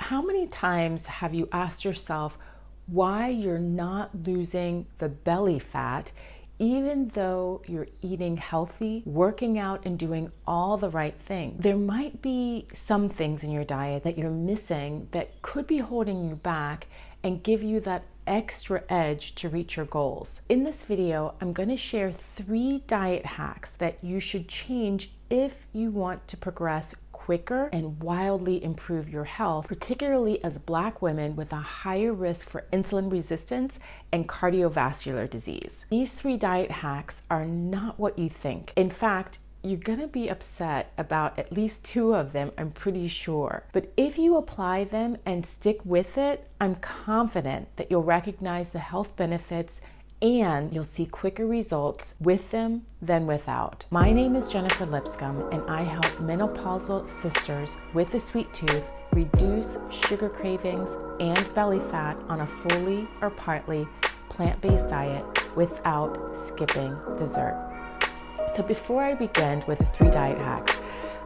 how many times have you asked yourself why you're not losing the belly fat even though you're eating healthy, working out, and doing all the right things? There might be some things in your diet that you're missing that could be holding you back and give you that extra edge to reach your goals. In this video, I'm going to share 3 diet hacks that you should change if you want to progress quicker and wildly improve your health, particularly as Black women with a higher risk for insulin resistance and cardiovascular disease. These 3 diet hacks are not what you think. In fact, you're gonna be upset about at least 2 of them, I'm pretty sure. But if you apply them and stick with it, I'm confident that you'll recognize the health benefits and you'll see quicker results with them than without. My name is Jennifer Lipscomb, and I help menopausal sisters with a sweet tooth reduce sugar cravings and belly fat on a fully or partly plant-based diet without skipping dessert. So before I begin with the 3 diet hacks,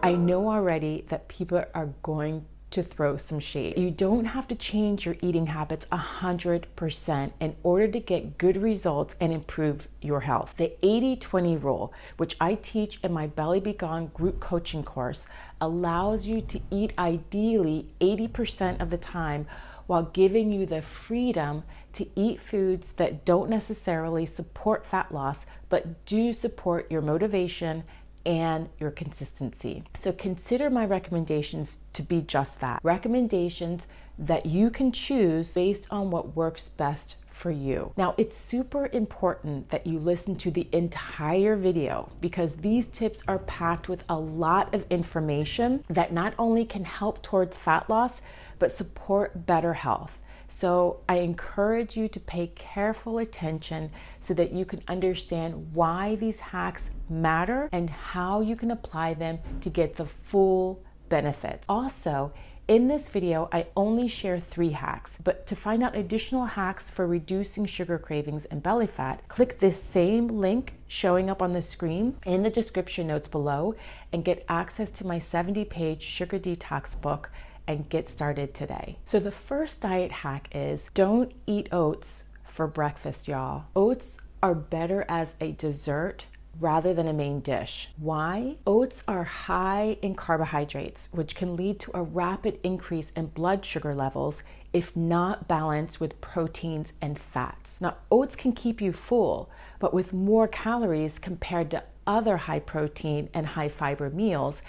I know already that people are going to throw some shade. You don't have to change your eating habits 100% in order to get good results and improve your health. The 80-20 rule, which I teach in my Belly Be Gone group coaching course, allows you to eat ideally 80% of the time while giving you the freedom to eat foods that don't necessarily support fat loss, but do support your motivation and your consistency. So consider my recommendations to be just that. Recommendations that you can choose based on what works best for you. Now, it's super important that you listen to the entire video because these tips are packed with a lot of information that not only can help towards fat loss, but support better health. So I encourage you to pay careful attention so that you can understand why these hacks matter and how you can apply them to get the full benefits. Also, in this video, I only share 3 hacks, but to find out additional hacks for reducing sugar cravings and belly fat, click this same link showing up on the screen in the description notes below and get access to my 70-page sugar detox book and get started today. So the first diet hack is don't eat oats for breakfast, y'all. Oats are better as a dessert rather than a main dish. Why? Oats are high in carbohydrates, which can lead to a rapid increase in blood sugar levels if not balanced with proteins and fats. Now, oats can keep you full, but with more calories compared to other high protein and high fiber meals,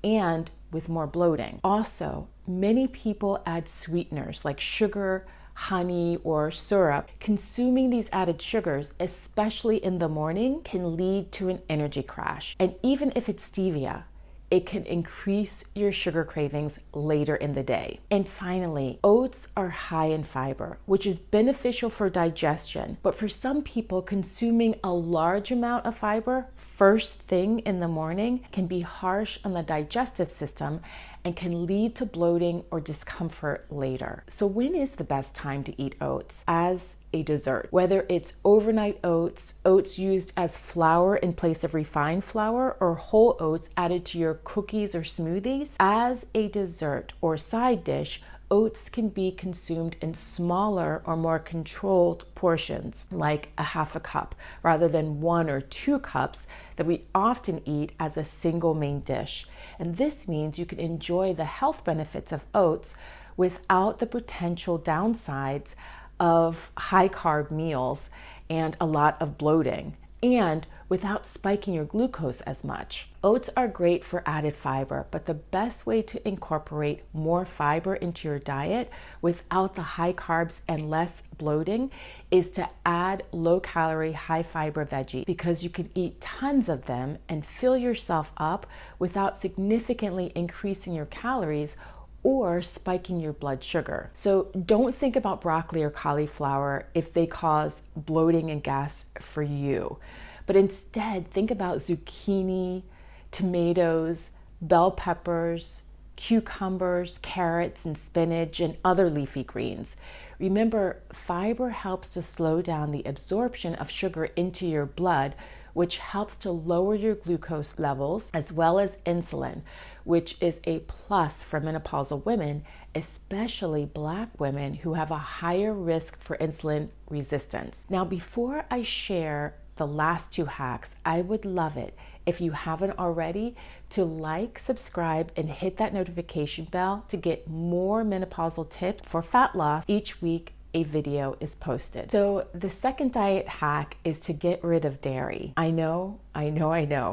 and with more bloating. Also, many people add sweeteners like sugar, honey, or syrup. Consuming these added sugars, especially in the morning, can lead to an energy crash. And even if it's stevia, it can increase your sugar cravings later in the day. And finally, oats are high in fiber, which is beneficial for digestion. But for some people, consuming a large amount of fiber first thing in the morning can be harsh on the digestive system and can lead to bloating or discomfort later. So when is the best time to eat oats? As a dessert. Whether it's overnight oats, oats used as flour in place of refined flour, or whole oats added to your cookies or smoothies, as a dessert or side dish, oats can be consumed in smaller or more controlled portions, like a half a cup, rather than 1 or 2 cups that we often eat as a single main dish. And this means you can enjoy the health benefits of oats without the potential downsides of high carb meals and a lot of bloating, and without spiking your glucose as much. Oats are great for added fiber, but the best way to incorporate more fiber into your diet without the high carbs and less bloating is to add low-calorie, high-fiber veggies, because you can eat tons of them and fill yourself up without significantly increasing your calories or spiking your blood sugar. So don't think about broccoli or cauliflower if they cause bloating and gas for you, but instead think about zucchini, tomatoes, bell peppers, cucumbers, carrots, and spinach, and other leafy greens. Remember, fiber helps to slow down the absorption of sugar into your blood, which helps to lower your glucose levels, as well as insulin, which is a plus for menopausal women especially Black women who have a higher risk for insulin resistance. Now, before I share the last two hacks, I would love it if you haven't already to like, subscribe, and hit that notification bell to get more menopausal tips for fat loss each week a video is posted. So the second diet hack is to get rid of dairy. I know.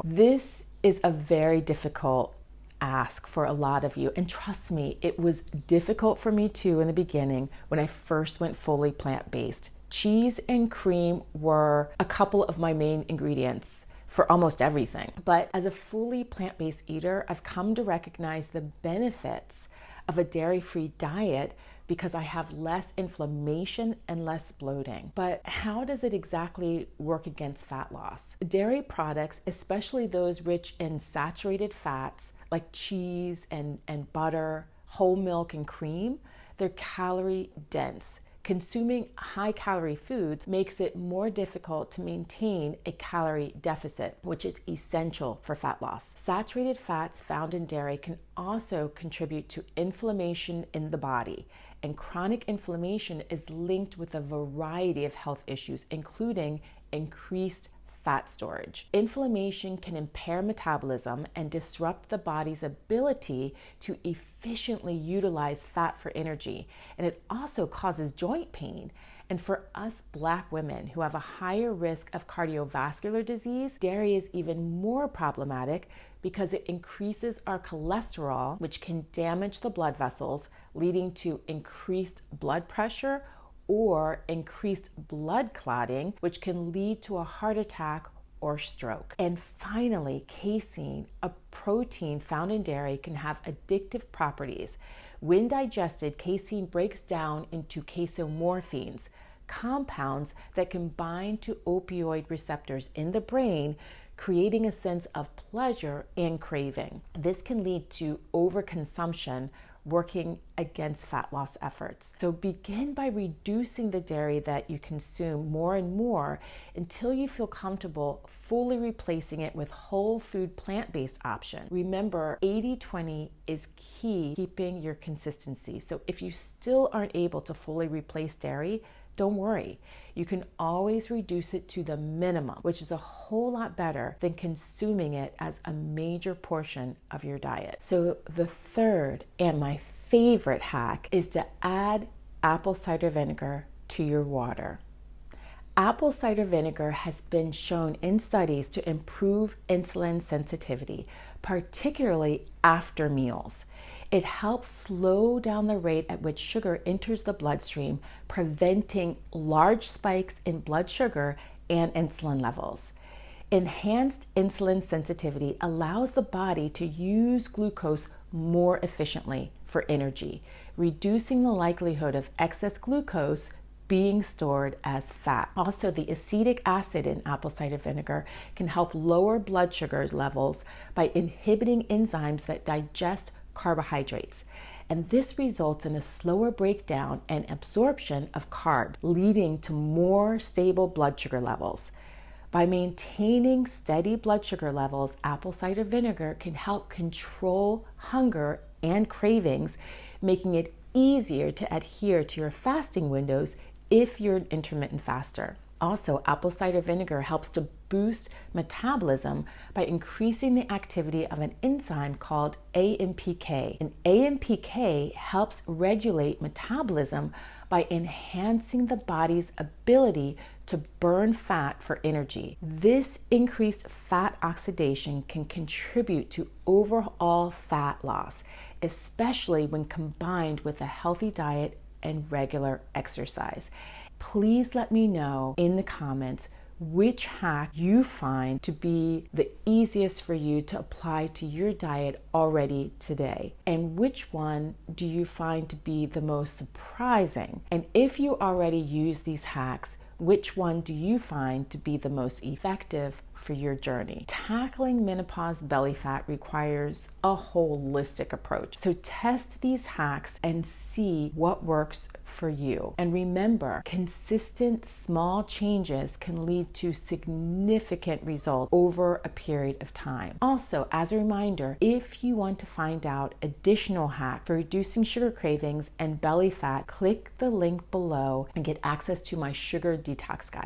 This is a very difficult ask for a lot of you. And trust me, it was difficult for me too in the beginning when I first went fully plant-based. Cheese and cream were a couple of my main ingredients for almost everything. But as a fully plant-based eater, I've come to recognize the benefits of a dairy-free diet because I have less inflammation and less bloating. But how does it exactly work against fat loss? Dairy products, especially those rich in saturated fats like cheese and butter, whole milk and cream, they're calorie dense. Consuming high-calorie foods makes it more difficult to maintain a calorie deficit, which is essential for fat loss. Saturated fats found in dairy can also contribute to inflammation in the body, and chronic inflammation is linked with a variety of health issues, including increased fat storage. Inflammation can impair metabolism and disrupt the body's ability to efficiently utilize fat for energy. And it also causes joint pain. And for us Black women who have a higher risk of cardiovascular disease, dairy is even more problematic because it increases our cholesterol, which can damage the blood vessels, leading to increased blood pressure or increased blood clotting, which can lead to a heart attack or stroke. And finally, casein, a protein found in dairy, can have addictive properties. When digested, casein breaks down into casomorphins, compounds that can bind to opioid receptors in the brain, creating a sense of pleasure and craving. This can lead to overconsumption, working against fat loss efforts. So begin by reducing the dairy that you consume more and more until you feel comfortable fully replacing it with whole food plant-based option. Remember, 80-20 is key keeping your consistency. So if you still aren't able to fully replace dairy, don't worry. You can always reduce it to the minimum, which is a whole lot better than consuming it as a major portion of your diet. So the third and my favorite hack is to add apple cider vinegar to your water. Apple cider vinegar has been shown in studies to improve insulin sensitivity, particularly after meals. It helps slow down the rate at which sugar enters the bloodstream, preventing large spikes in blood sugar and insulin levels. Enhanced insulin sensitivity allows the body to use glucose more efficiently for energy, reducing the likelihood of excess glucose being stored as fat. Also, the acetic acid in apple cider vinegar can help lower blood sugar levels by inhibiting enzymes that digest carbohydrates. And this results in a slower breakdown and absorption of carb, leading to more stable blood sugar levels. By maintaining steady blood sugar levels, apple cider vinegar can help control hunger and cravings, making it easier to adhere to your fasting windows if you're an intermittent faster. Also, apple cider vinegar helps to boost metabolism by increasing the activity of an enzyme called AMPK. And AMPK helps regulate metabolism by enhancing the body's ability to burn fat for energy. This increased fat oxidation can contribute to overall fat loss, especially when combined with a healthy diet and regular exercise. Please let me know in the comments which hack you find to be the easiest for you to apply to your diet already today, and which one do you find to be the most surprising. And if you already use these hacks, which one do you find to be the most effective for your journey. Tackling menopause belly fat requires a holistic approach. So test these hacks and see what works for you. And remember, consistent small changes can lead to significant results over a period of time. Also, as a reminder, if you want to find out additional hacks for reducing sugar cravings and belly fat, click the link below and get access to my sugar detox guide.